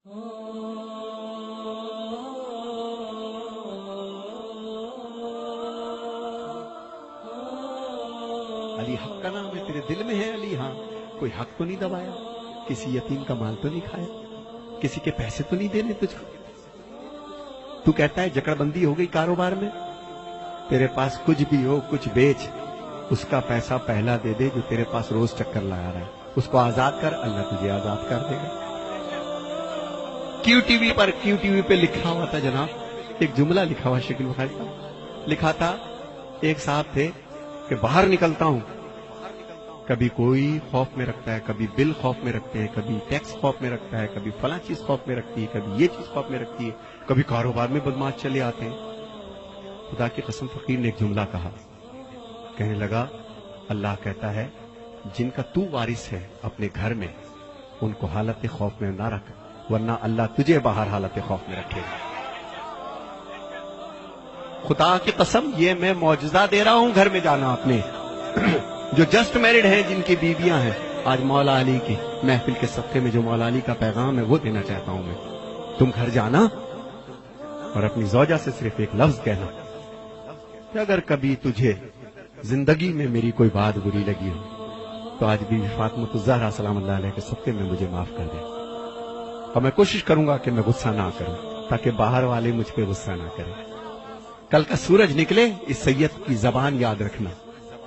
علی حق کا نام ہے، تیرے دل میں ہے علی؟ ہاں، کوئی حق تو نہیں دبایا، کسی یتیم کا مال تو نہیں کھایا، کسی کے پیسے تو نہیں دینے تجھ کو؟ تو کہتا ہے جکڑ بندی ہو گئی کاروبار میں، تیرے پاس کچھ بھی ہو کچھ بیچ، اس کا پیسہ پہلا دے دے جو تیرے پاس روز چکر لگا رہا ہے، اس کو آزاد کر، اللہ تجھے آزاد کر دے گا۔ کیو ٹی وی پہ لکھا ہوا تھا جناب، ایک جملہ لکھا ہوا شکیل بخاری کا، لکھا تھا ایک صاحب تھے کہ باہر نکلتا ہوں، کبھی کوئی خوف میں رکھتا ہے، کبھی بل خوف میں رکھتے ہیں، کبھی ٹیکس خوف میں رکھتا ہے، کبھی فلاں چیز خوف میں رکھتی ہے، کبھی یہ چیز خوف میں رکھتی ہے، کبھی کاروبار میں بدماش چلے آتے ہیں۔ خدا کی قسم فقیر نے ایک جملہ کہا، کہنے لگا اللہ کہتا ہے جن کا تو وارث ہے اپنے گھر میں ان کو حالت خوف میں نہ رکھ، ورنہ اللہ تجھے باہر حالت خوف میں رکھے گا۔ خدا کی قسم یہ میں معجزہ دے رہا ہوں، گھر میں جانا اپنے جو جسٹ میرڈ ہیں، جن کی بیویاں ہیں، آج مولا علی کی محفل کے صفحے میں جو مولا علی کا پیغام ہے وہ دینا چاہتا ہوں میں۔ تم گھر جانا اور اپنی زوجہ سے صرف ایک لفظ کہنا کہ اگر کبھی تجھے زندگی میں میری کوئی بات بری لگی ہو تو آج بھی فاطمہ الزہرا سلام اللہ علیہ کے صدقے میں مجھے معاف کر دے، اور میں کوشش کروں گا کہ میں غصہ نہ کروں تاکہ باہر والے مجھ پہ غصہ نہ کریں۔ کل کا سورج نکلے اس سید کی زبان یاد رکھنا،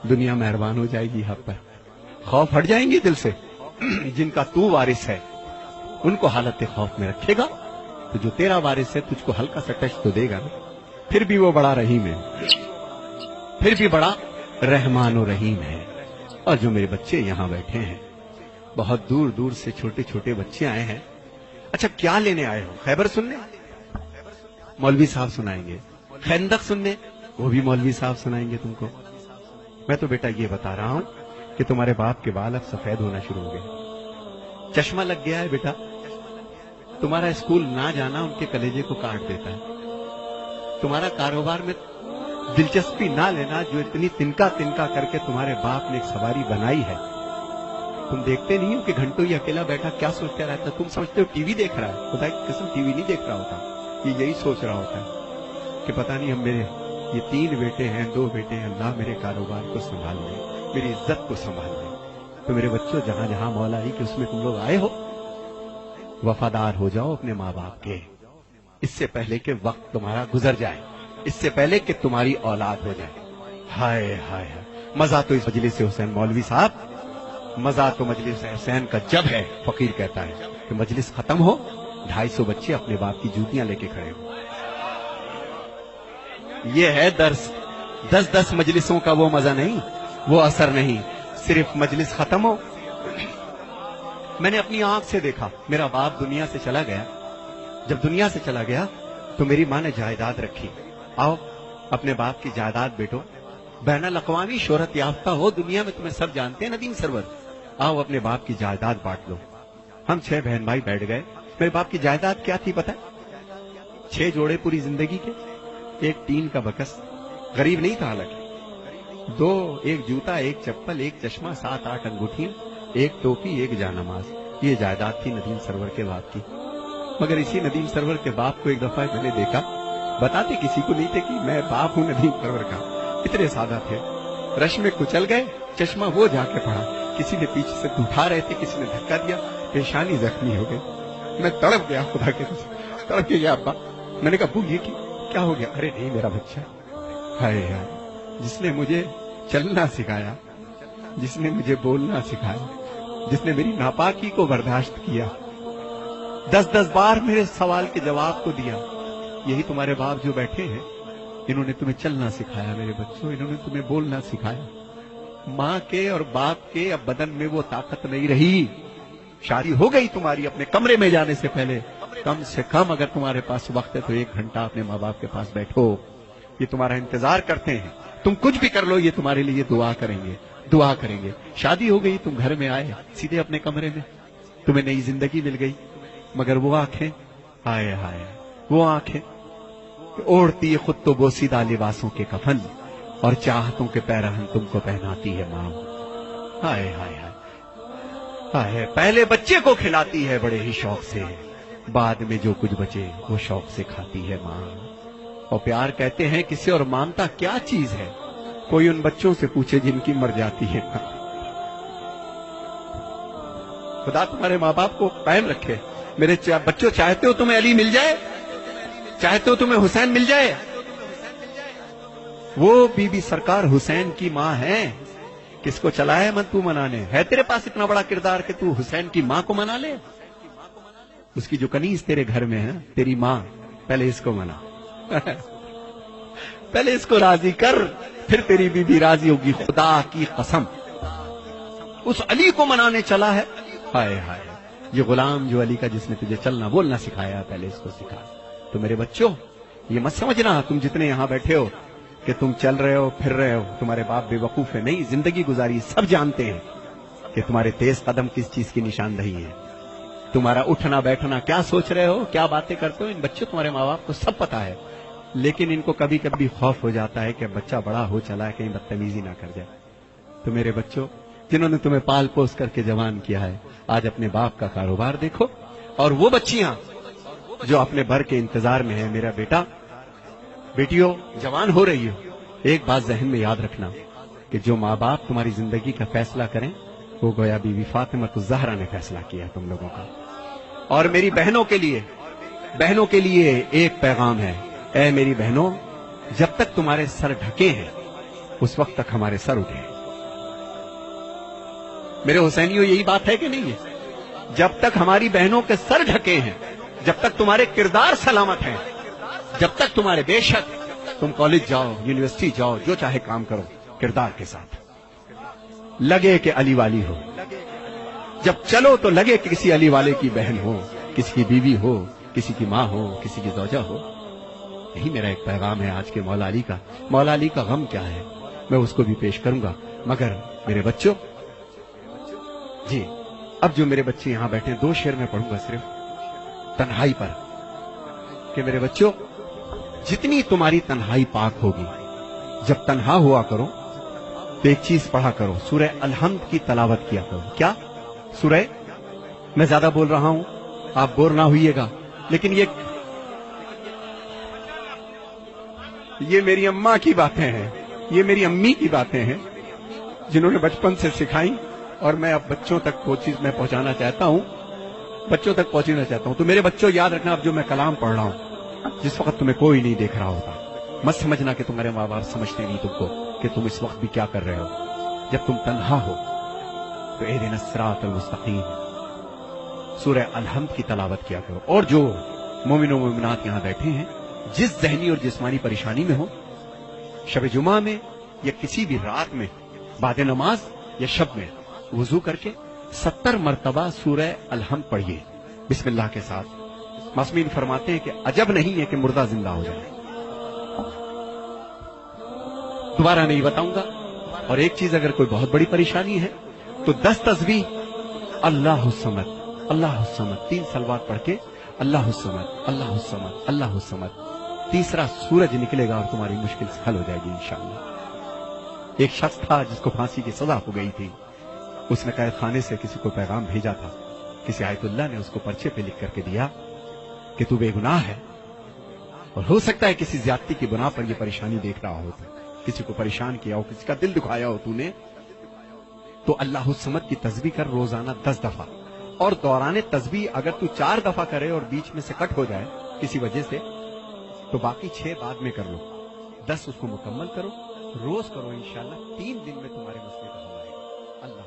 دنیا مہربان ہو جائے گی حق پر، خوف ہٹ جائیں گی دل سے۔ جن کا تو وارث ہے ان کو حالت خوف میں رکھے گا تو جو تیرا وارث ہے تجھ کو ہلکا سا ٹچ تو دے گا نا، پھر بھی وہ بڑا رحیم ہے، پھر بھی بڑا رحمان و رحیم ہے۔ اور جو میرے بچے یہاں بیٹھے ہیں، بہت دور دور سے چھوٹے چھوٹے بچے آئے ہیں، اچھا کیا لینے آئے ہو؟ خیبر سننے؟ مولوی صاحب سنائیں گے۔ خندق سننے؟ وہ بھی مولوی صاحب سنائیں گے تم کو۔ میں تو بیٹا یہ بتا رہا ہوں کہ تمہارے باپ کے بال اب سفید ہونا شروع ہو گئے، چشمہ لگ گیا ہے بیٹا، تمہارا اسکول نہ جانا ان کے کلیجے کو کاٹ دیتا ہے، تمہارا کاروبار میں دلچسپی نہ لینا جو اتنی تنکا کر کے تمہارے باپ نے ایک سواری بنائی ہے، تم دیکھتے نہیں ہو کہ گھنٹوں یہ اکیلا بیٹھا کیا سوچتا رہتا ہے؟ تم سمجھتے ہو ٹی وی دیکھ رہا ہے، خدا کی قسم ٹی وی نہیں دیکھ رہا ہوتا، یہ یہی سوچ رہا ہوتا ہے کہ پتہ نہیں ہم میرے یہ 3 بیٹے ہیں 2 بیٹے ہیں، اللہ میرے کاروبار کو سنبھال لے، میری عزت کو سنبھال لے۔ تو میرے بچوں جہاں جہاں مولا علی کہ اس میں تم لوگ آئے ہو، وفادار ہو جاؤ اپنے ماں باپ کے، اس سے پہلے کہ وقت تمہارا گزر جائے، اس سے پہلے کہ تمہاری اولاد ہو جائے۔ ہائے ہائے ہائے، مزہ تو اس مجلس حسین مولوی صاحب، مزہ تو مجلس حسین کا جب ہے، فقیر کہتا ہے کہ مجلس ختم ہو 250 بچے اپنے باپ کی جوتیاں لے کے کھڑے ہو۔ یہ ہے درس، 10 مجلسوں کا وہ مزہ نہیں، وہ اثر نہیں، صرف مجلس ختم ہو۔ میں نے اپنی آنکھ سے دیکھا، میرا باپ دنیا سے چلا گیا، جب دنیا سے چلا گیا تو میری ماں نے جائیداد رکھی، آؤ اپنے باپ کی جائیداد بیٹو، بین الاقوامی شہرت یافتہ ہو دنیا میں، تمہیں سب جانتے ہیں ندیم سرور، آؤ اپنے باپ کی جائیداد بانٹ لو۔ ہم 6 بہن بھائی بیٹھ گئے۔ میرے باپ کی جائیداد کیا تھی پتہ؟ 6 جوڑے پوری زندگی کے، ایک ٹین کا بکس، غریب نہیں تھا حالانکہ، 2 ایک جوتا، ایک چپل، ایک چشمہ، 7-8 انگوٹھیاں، ایک ٹوپی، ایک جانماز، یہ جائیداد تھی ندیم سرور کے باپ کی۔ مگر اسی ندیم سرور کے باپ کو ایک دفعہ میں نے دیکھا، بتاتے کسی کو نہیں تھے کہ میں باپ ہوں ندیم سرور کا، اتنے سادہ تھے، رش میں کچل گئے، چشمہ وہ جا کے پڑا، کسی نے پیچھے سے اٹھا رہے تھے، کسی نے دھکا دیا، پیشانی زخمی ہو گئی، میں تڑپ گیا، خدا کے قسم تڑپ کے گیا ابا۔ میں نے کہا ابو یہ کیا ہو گیا؟ ارے نہیں میرا بچہ، ہائے ہائے، جس نے مجھے چلنا سکھایا، جس نے مجھے بولنا سکھایا، جس نے میری ناپاکی کو برداشت کیا، 10 بار میرے سوال کے جواب کو دیا، یہی تمہارے باپ جو بیٹھے ہیں، انہوں نے تمہیں چلنا سکھایا میرے بچوں، انہوں نے تمہیں بولنا سکھایا۔ ماں کے اور باپ کے اب بدن میں وہ طاقت نہیں رہی، شادی ہو گئی تمہاری، اپنے کمرے میں جانے سے پہلے کم سے کم اگر تمہارے پاس وقت ہے تو 1 گھنٹہ اپنے ماں باپ کے پاس بیٹھو، یہ تمہارا انتظار کرتے ہیں، تم کچھ بھی کر لو یہ تمہارے لیے دعا کریں گے، دعا کریں گے۔ شادی ہو گئی، تم گھر میں آئے سیدھے اپنے کمرے میں، تمہیں نئی زندگی مل گئی، مگر وہ آنکھیں، ہائے ہائے، وہ آنکھیں اوڑھتی ہے خود تو بوسیدہ لباسوں کے کفن، اور چاہتوں کے پیرہن تم کو پہناتی ہے ماں، ہائے ہائے ہائے، پہلے بچے کو کھلاتی ہے بڑے ہی شوق سے، بعد میں جو کچھ بچے وہ شوق سے کھاتی ہے ماں. اور پیار کہتے ہیں کسے اور مامتا کیا چیز ہے؟ کوئی ان بچوں سے پوچھے جن کی مر جاتی ہے. خدا تمہارے ماں باپ کو قائم رکھے. میرے بچوں، چاہتے ہو تمہیں علی مل جائے؟ چاہتے ہو تمہیں حسین مل جائے؟ وہ بی بی سرکار حسین کی ماں ہے. کس کو چلا ہے من تو منانے؟ ہے تیرے پاس اتنا بڑا کردار کہ تو حسین کی ماں کو منا لے؟ اس کی جو کنیز تیرے گھر میں ہے نا، تیری ماں، پہلے اس کو منا. پہلے اس کو راضی کر، پھر تیری بی بی راضی ہوگی. خدا کی قسم اس علی کو منانے چلا ہے. ہائے ہائے، یہ غلام جو علی کا، جس نے تجھے چلنا بولنا سکھایا، پہلے اس کو سکھا. تو میرے بچوں، یہ مت سمجھنا تم جتنے یہاں بیٹھے ہو کہ تم چل رہے ہو پھر رہے ہو، تمہارے باپ بے وقوف ہے. نہیں، زندگی گزاری سب جانتے ہیں کہ تمہارے تیز قدم کس چیز کی نشاندہی ہے. تمہارا اٹھنا بیٹھنا کیا سوچ رہے ہو، کیا باتیں کرتے ہو، ان بچوں تمہارے ماں باپ کو سب پتا ہے. لیکن ان کو کبھی کبھی خوف ہو جاتا ہے کہ بچہ بڑا ہو چلا ہے، کہیں بدتمیزی نہ کر جائے. تو میرے بچوں، جنہوں نے تمہیں پال پوس کر کے جوان کیا ہے، آج اپنے باپ کا کاروبار دیکھو. اور وہ بچیاں جو اپنے بھر کے انتظار میں ہیں، میرا بیٹا، بیٹیوں جوان ہو رہی ہو، ایک بات ذہن میں یاد رکھنا کہ جو ماں باپ تمہاری زندگی کا فیصلہ کریں، وہ گویا بی بی فاطمہ الزہرا نے فیصلہ کیا تم لوگوں کا. اور میری بہنوں کے لیے ایک پیغام ہے. اے میری بہنوں، جب تک تمہارے سر ڈھکے ہیں اس وقت تک ہمارے سر اٹھے ہیں. میرے حسینیوں، یہی بات ہے کہ نہیں ہے؟ جب تک ہماری بہنوں کے سر ڈھکے ہیں، جب تک تمہارے کردار سلامت ہیں، جب تک تمہارے، بے شک تم کالج جاؤ، یونیورسٹی جاؤ، جو چاہے کام کرو، کردار کے ساتھ لگے کہ علی والی ہو. جب چلو تو لگے کہ کسی علی والے کی بہن ہو، کسی کی بیوی ہو، کسی کی ماں ہو، کسی کی زوجہ ہو. یہی میرا ایک پیغام ہے آج کے مولا علی کا. مولا علی کا غم کیا ہے میں اس کو بھی پیش کروں گا. مگر میرے بچوں، جی اب جو میرے بچے یہاں بیٹھے ہیں، 2 شعر میں پڑھوں گا صرف تنہائی پر، کہ میرے بچوں، جتنی تمہاری تنہائی پاک ہوگی، جب تنہا ہوا کرو تو ایک چیز پڑھا کرو، سورہ الحمد کی تلاوت کیا کرو. کیا سورہ؟ میں زیادہ بول رہا ہوں، آپ بور نہ ہوئیے گا، لیکن یہ میری اماں کی باتیں ہیں، یہ میری امی کی باتیں ہیں، جنہوں نے بچپن سے سکھائی، اور میں اب بچوں تک وہ چیز میں پہنچانا چاہتا ہوں، بچوں تک پہنچنا چاہتا ہوں. تو میرے بچوں، یاد رکھنا، اب جو میں کلام پڑھ رہا ہوں، جس وقت تمہیں کوئی نہیں دیکھ رہا ہوتا، مت سمجھنا کہ تمہارے ماں باپ سمجھتے نہیں تم کو کہ تم اس وقت بھی کیا کر رہے ہو. جب تم تنہا ہو تو اہدنا الصراط المستقیم سورہ الحمد کی تلاوت کیا کرو. اور جو مومن و مومنات یہاں بیٹھے ہیں، جس ذہنی اور جسمانی پریشانی میں ہو، شب جمعہ میں یا کسی بھی رات میں، بعد نماز یا شب میں، وضو کر کے 70 مرتبہ سورہ الحمد پڑھیے بسم اللہ کے ساتھ. معصومین فرماتے ہیں کہ عجب نہیں ہے کہ مردہ زندہ ہو جائے. دوبارہ نہیں بتاؤں گا. اور ایک چیز، اگر کوئی بہت بڑی پریشانی ہے تو 10 تسبیح اللہ الصمد، اللہ الصمد، 3 صلوات پڑھ کے اللہ الصمد، اللہ الصمد، اللہ الصمد. تیسرا سورج نکلے گا اور تمہاری مشکل حل ہو جائے گی انشاءاللہ. ایک شخص تھا جس کو پھانسی کی سزا ہو گئی تھی. اس نے قید خانے سے کسی کو پیغام بھیجا تھا. کسی آیت اللہ نے اس کو پرچے پہ لکھ کر کے دیا کہ تو بے گناہ ہے، اور ہو سکتا ہے کسی زیادتی کی بنا پر یہ پریشانی دیکھ رہا ہو، کسی کو پریشان کیا ہو، کسی کا دل دکھایا ہو تو نے، تو اللہ الصمد کی تسبیح کر روزانہ 10 دفعہ. اور دوران تسبیح اگر تو 4 دفعہ کرے اور بیچ میں سے کٹ ہو جائے کسی وجہ سے، تو باقی 6 بعد میں کر لو. 10 اس کو مکمل کرو، روز کرو، انشاءاللہ 3 دن میں تمہارے مسئلے کا حل آئے گا. اللہ